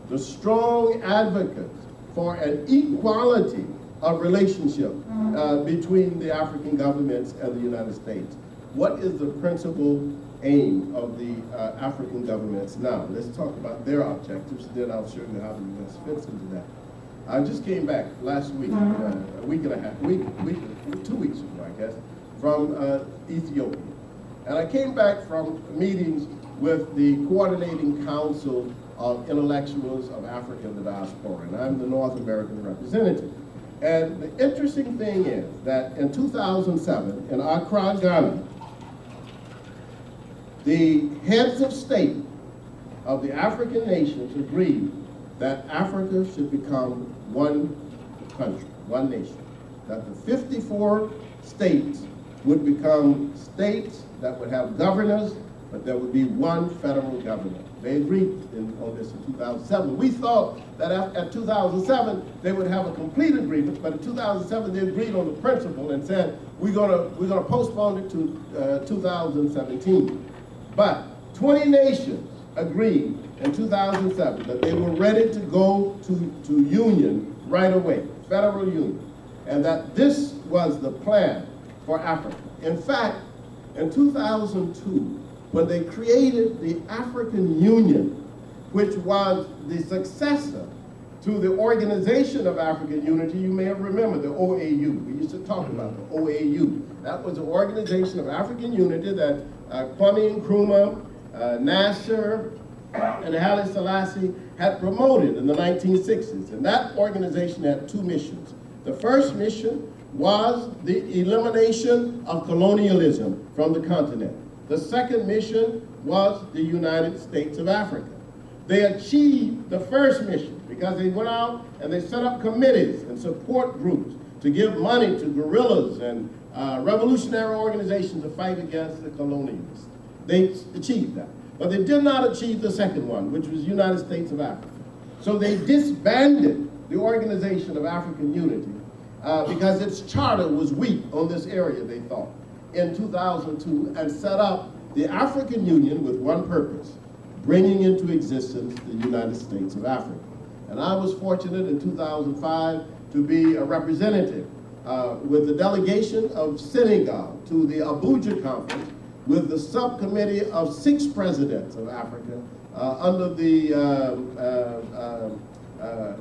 the strong advocates for an equality of relationship between the African governments and the United States. What is the principal aim of the African governments now? Let's talk about their objectives, then I'll show you how the U.S. fits into that. I just came back last week, a week and a half, 2 weeks ago, I guess, from Ethiopia. And I came back from meetings with the Coordinating Council of Intellectuals of Africa and the Diaspora, and I'm the North American representative. And the interesting thing is that in 2007, in Accra, Ghana, the heads of state of the African nations agreed that Africa should become one country, one nation. That the 54 states would become states that would have governors, but there would be one federal government. They agreed on this in 2007. We thought that at 2007 they would have a complete agreement, but in 2007 they agreed on the principle and said we're gonna postpone it to 2017. But 20 nations agreed in 2007 that they were ready to go to union right away, federal union, and that this was the plan for Africa. In fact, in 2002, when they created the African Union, which was the successor to the Organization of African Unity, you may have remembered the OAU. We used to talk about the OAU. That was the Organization of African Unity that Kwame Nkrumah, Nasser, and Haile Selassie had promoted in the 1960s. And that organization had two missions. The first mission was the elimination of colonialism from the continent. The second mission was the United States of Africa. They achieved the first mission because they went out and they set up committees and support groups to give money to guerrillas and revolutionary organizations to fight against the colonialists. They achieved that. But they did not achieve the second one, which was United States of Africa. So they disbanded the Organization of African Unity because its charter was weak on this area, they thought, in 2002, and set up the African Union with one purpose: bringing into existence the United States of Africa. And I was fortunate in 2005 to be a representative with the delegation of Senegal to the Abuja conference with the subcommittee of 6 presidents of Africa under the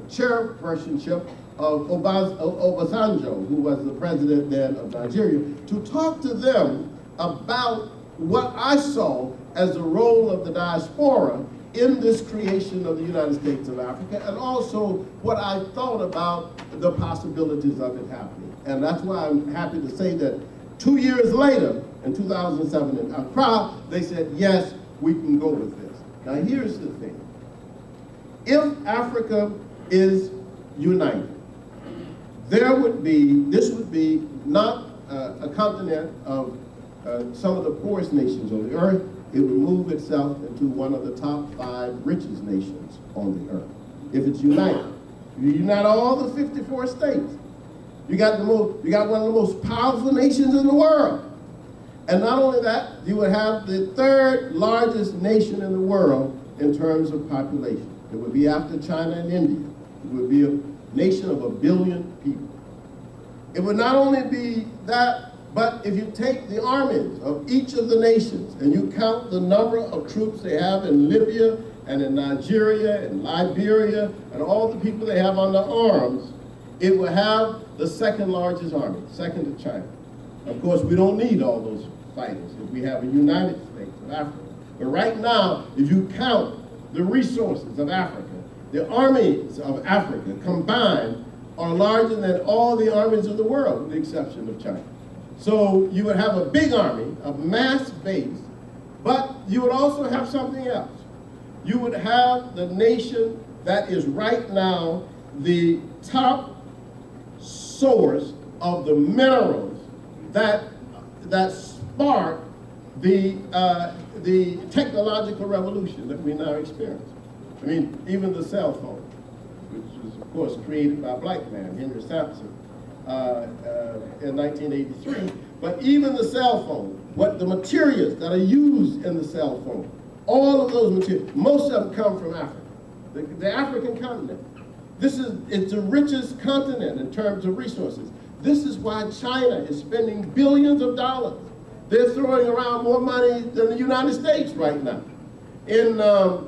chairpersonship of Obasanjo, who was the president then of Nigeria, to talk to them about what I saw as the role of the diaspora in this creation of the United States of Africa, and also what I thought about the possibilities of it happening. And that's why I'm happy to say that 2 years later, in 2007 in Accra, they said, yes, we can go with this. Now here's the thing. If Africa is united, this would be not a continent of some of the poorest nations on the earth. It would move itself into one of the top 5 richest nations on the earth. If it's united, you unite all the 54 states. You got one of the most powerful nations in the world. And not only that, you would have the 3rd largest nation in the world in terms of population. It would be after China and India. It would be a nation of 1 billion people. It would not only be that, but if you take the armies of each of the nations and you count the number of troops they have in Libya and in Nigeria and Liberia and all the people they have under arms, it will have the 2nd largest army, second to China. Of course, we don't need all those fighters if we have a United States of Africa. But right now, if you count the resources of Africa, the armies of Africa combined are larger than all the armies of the world, with the exception of China. So you would have a big army, a mass base, but you would also have something else. You would have the nation that is right now the top source of the minerals that spark the technological revolution that we now experience. I mean, even the cell phone, which was, of course, created by a black man, Henry Sampson, in 1983. But even the cell phone, what the materials that are used in the cell phone, all of those materials, most of them come from Africa. the African continent. It's the richest continent in terms of resources. This is why China is spending billions of dollars. They're throwing around more money than the United States right now. In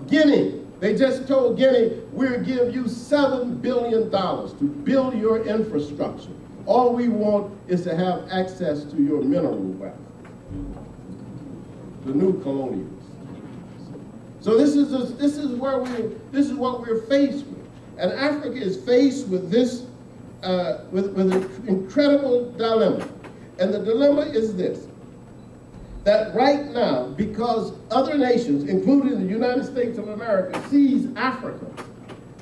Guinea, they just told Guinea, we'll give you $7 billion to build your infrastructure. All we want is to have access to your mineral wealth. The new colonials. So this is what we're faced with. And Africa is faced with this, with an incredible dilemma. And the dilemma is this, that right now, because other nations, including the United States of America, sees Africa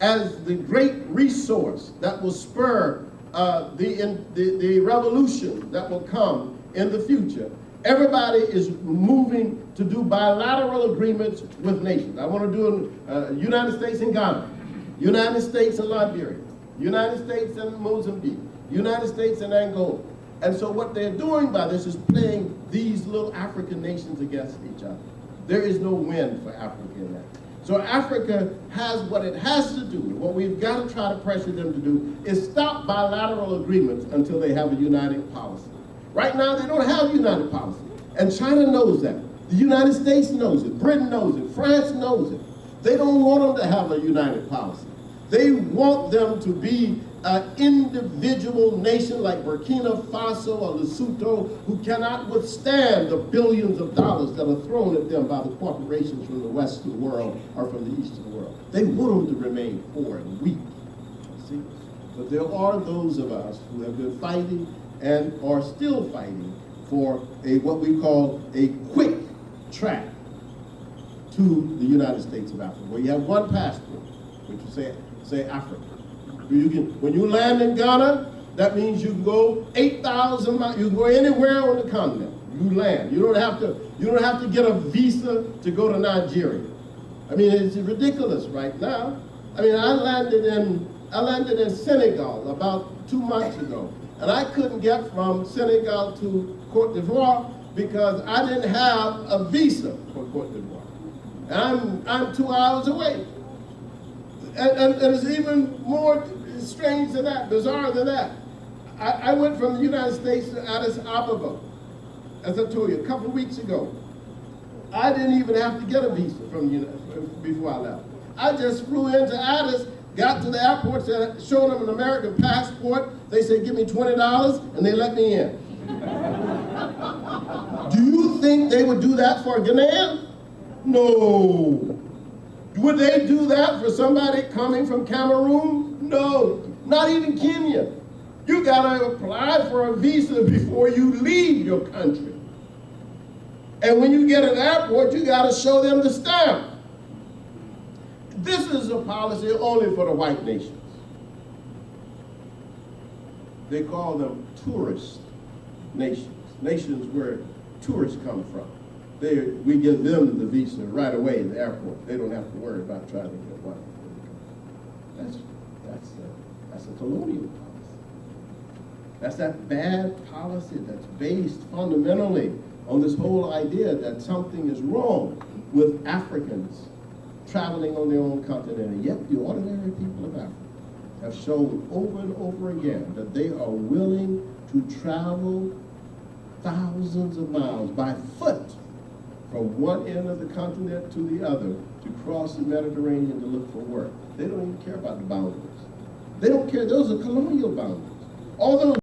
as the great resource that will spur the revolution that will come in the future, everybody is moving to do bilateral agreements with nations. I want to do United States and Ghana, United States and Liberia, United States and Mozambique, United States and Angola. And so what they're doing by this is playing these little African nations against each other. There is no win for Africa in that. So Africa has what it has to do, what we've got to try to pressure them to do, is stop bilateral agreements until they have a united policy. Right now, they don't have a united policy. And China knows that. The United States knows it. Britain knows it. France knows it. They don't want them to have a united policy. They want them to be an individual nation like Burkina Faso or Lesotho, who cannot withstand the billions of dollars that are thrown at them by the corporations from the west of the world or from the east of the world. They want them to remain poor and weak. See? But there are those of us who have been fighting and are still fighting for what we call a quick track to the United States of Africa, where you have one passport, which you say Africa. When you land in Ghana, that means you can go 8,000 miles. You can go anywhere on the continent. You land. You don't have to get a visa to go to Nigeria. I mean, it's ridiculous right now. I mean, I landed in Senegal about 2 months ago, and I couldn't get from Senegal to Cote d'Ivoire because I didn't have a visa for Cote d'Ivoire. And I'm 2 hours away. And it's even more strange than that, bizarre than that. I went from the United States to Addis Ababa, as I told you, a couple of weeks ago. I didn't even have to get a visa before I left. I just flew into Addis, got to the airport, showed them an American passport. They said, give me $20, and they let me in. Do you think they would do that for a Ghanaian? No. Would they do that for somebody coming from Cameroon? No, not even Kenya. You gotta apply for a visa before you leave your country. And when you get an airport, you gotta show them the stamp. This is a policy only for the white nations. They call them tourist nations, nations where tourists come from. We give them the visa right away in the airport. They don't have to worry about trying to get one. That's a colonial policy. That's that bad policy that's based fundamentally on this whole idea that something is wrong with Africans traveling on their own continent. And yet the ordinary people of Africa have shown over and over again that they are willing to travel thousands of miles by foot from one end of the continent to the other to cross the Mediterranean to look for work. They don't even care about the boundaries. They don't care. Those are colonial boundaries. All those